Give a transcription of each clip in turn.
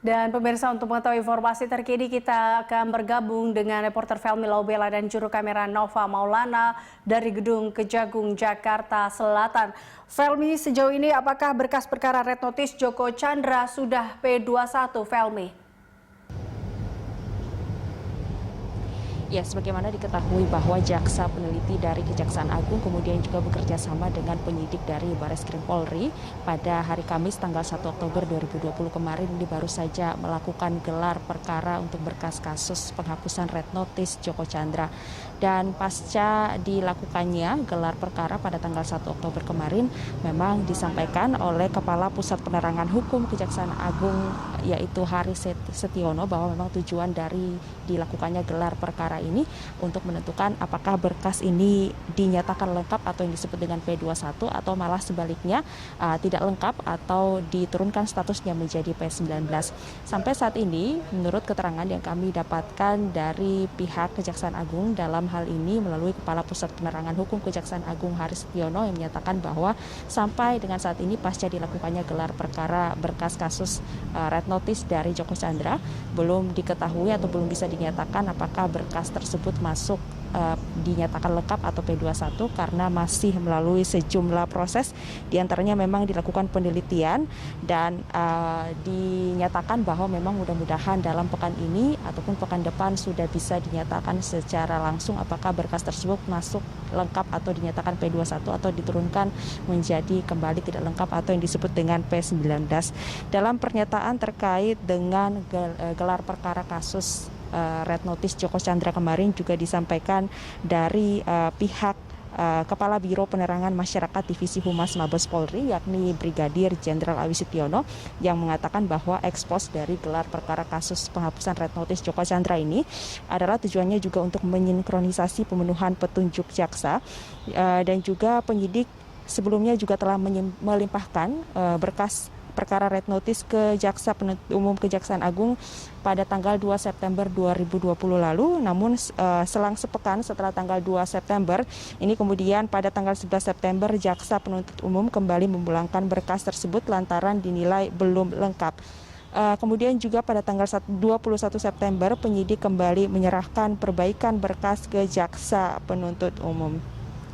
Dan pemirsa, untuk mengetahui informasi terkini kita akan bergabung dengan reporter Felmi Laubela dan juru kamera Nova Maulana dari Gedung Kejagung, Jakarta Selatan. Felmi, sejauh ini apakah berkas perkara Red Notice Joko Chandra sudah P21, Felmi? Ya, sebagaimana diketahui bahwa jaksa peneliti dari Kejaksaan Agung kemudian juga bekerja sama dengan penyidik dari Bareskrim Polri pada hari Kamis tanggal 1 Oktober 2020 kemarin ini baru saja melakukan gelar perkara untuk berkas kasus penghapusan Red Notice Joko Chandra. Dan pasca dilakukannya gelar perkara pada tanggal 1 Oktober kemarin memang disampaikan oleh Kepala Pusat Penerangan Hukum Kejaksaan Agung yaitu Haris Setiono bahwa memang tujuan dari dilakukannya gelar perkara ini untuk menentukan apakah berkas ini dinyatakan lengkap atau yang disebut dengan P21 atau malah sebaliknya tidak lengkap atau diturunkan statusnya menjadi P19. Sampai saat ini menurut keterangan yang kami dapatkan dari pihak Kejaksaan Agung dalam hal ini melalui Kepala Pusat Penerangan Hukum Kejaksaan Agung Haris Setiono yang menyatakan bahwa sampai dengan saat ini pasca dilakukannya gelar perkara berkas kasus Red Notice dari Joko Chandra belum diketahui atau belum bisa dinyatakan apakah berkas tersebut masuk dinyatakan lengkap atau P21 karena masih melalui sejumlah proses, diantaranya memang dilakukan penelitian dan dinyatakan bahwa memang mudah-mudahan dalam pekan ini ataupun pekan depan sudah bisa dinyatakan secara langsung apakah berkas tersebut masuk lengkap atau dinyatakan P21 atau diturunkan menjadi kembali tidak lengkap atau yang disebut dengan P19. Dalam pernyataan terkait dengan gelar perkara kasus Red Notice Joko Chandra kemarin juga disampaikan dari pihak Kepala Biro Penerangan Masyarakat Divisi Humas Mabes Polri yakni Brigadir Jenderal Awi Setiono yang mengatakan bahwa ekspos dari gelar perkara kasus penghapusan Red Notice Joko Chandra ini adalah tujuannya juga untuk menyinchronisasi pemenuhan petunjuk jaksa dan juga penyidik sebelumnya juga telah melimpahkan berkas perkara Red Notice ke Jaksa Penuntut Umum Kejaksaan Agung pada tanggal 2 September 2020 lalu. Namun selang sepekan setelah tanggal 2 September, ini kemudian pada tanggal 11 September Jaksa Penuntut Umum kembali memulangkan berkas tersebut lantaran dinilai belum lengkap. Kemudian juga pada tanggal 21 September penyidik kembali menyerahkan perbaikan berkas ke Jaksa Penuntut Umum.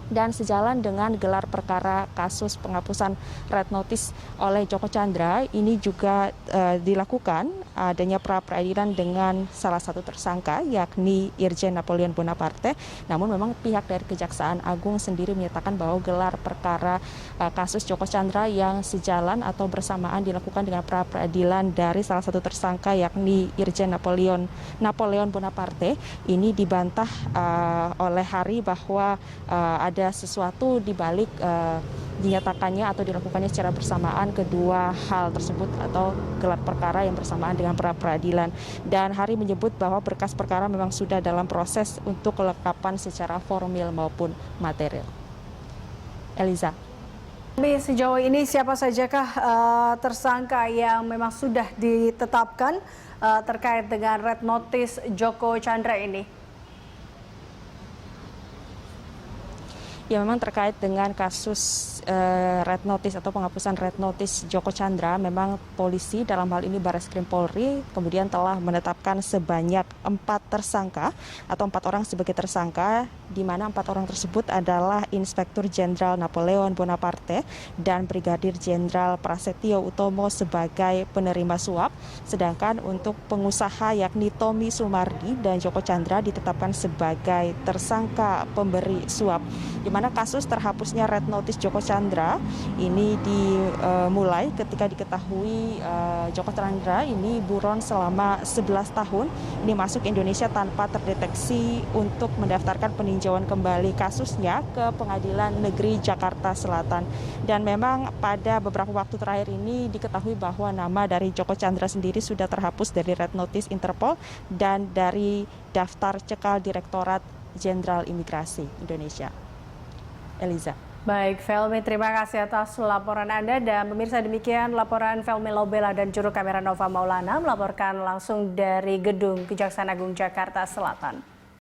Dan sejalan dengan gelar perkara kasus penghapusan Red Notice oleh Joko Chandra, ini juga dilakukan adanya pra-peradilan dengan salah satu tersangka yakni Irjen Napoleon Bonaparte. Namun memang pihak dari Kejaksaan Agung sendiri menyatakan bahwa gelar perkara kasus Joko Chandra yang sejalan atau bersamaan dilakukan dengan pra-peradilan dari salah satu tersangka yakni Irjen Napoleon Bonaparte ini dibantah oleh Hari bahwa ada sesuatu di balik dinyatakannya atau dilakukannya secara bersamaan kedua hal tersebut atau gelar perkara yang bersamaan dengan pra-peradilan. Dan Hari menyebut bahwa berkas perkara memang sudah dalam proses untuk kelengkapan secara formil maupun material. Eliza. Sejauh ini siapa sajakah tersangka yang memang sudah ditetapkan terkait dengan Red Notice Joko Chandra ini? Ya, memang terkait dengan kasus Red Notice atau penghapusan Red Notice Joko Chandra, memang polisi dalam hal ini Bareskrim Polri kemudian telah menetapkan sebanyak 4 tersangka atau 4 orang sebagai tersangka, di mana 4 orang tersebut adalah Inspektur Jenderal Napoleon Bonaparte dan Brigadir Jenderal Prasetyo Utomo sebagai penerima suap, sedangkan untuk pengusaha yakni Tommy Sumardi dan Joko Chandra ditetapkan sebagai tersangka pemberi suap. Di mana kasus terhapusnya Red Notice Joko Chandra ini dimulai ketika diketahui Joko Chandra ini buron selama 11 tahun ini masuk Indonesia tanpa terdeteksi untuk mendaftarkan peninjauan kembali kasusnya ke Pengadilan Negeri Jakarta Selatan. Dan memang pada beberapa waktu terakhir ini diketahui bahwa nama dari Joko Chandra sendiri sudah terhapus dari Red Notice Interpol dan dari daftar cekal Direktorat Jenderal Imigrasi Indonesia. Eliza. Baik, Felmi, terima kasih atas laporan Anda. Dan pemirsa, demikian laporan Felmi Laubela dan juru kamera Nova Maulana melaporkan langsung dari Gedung Kejaksaan Agung Jakarta Selatan.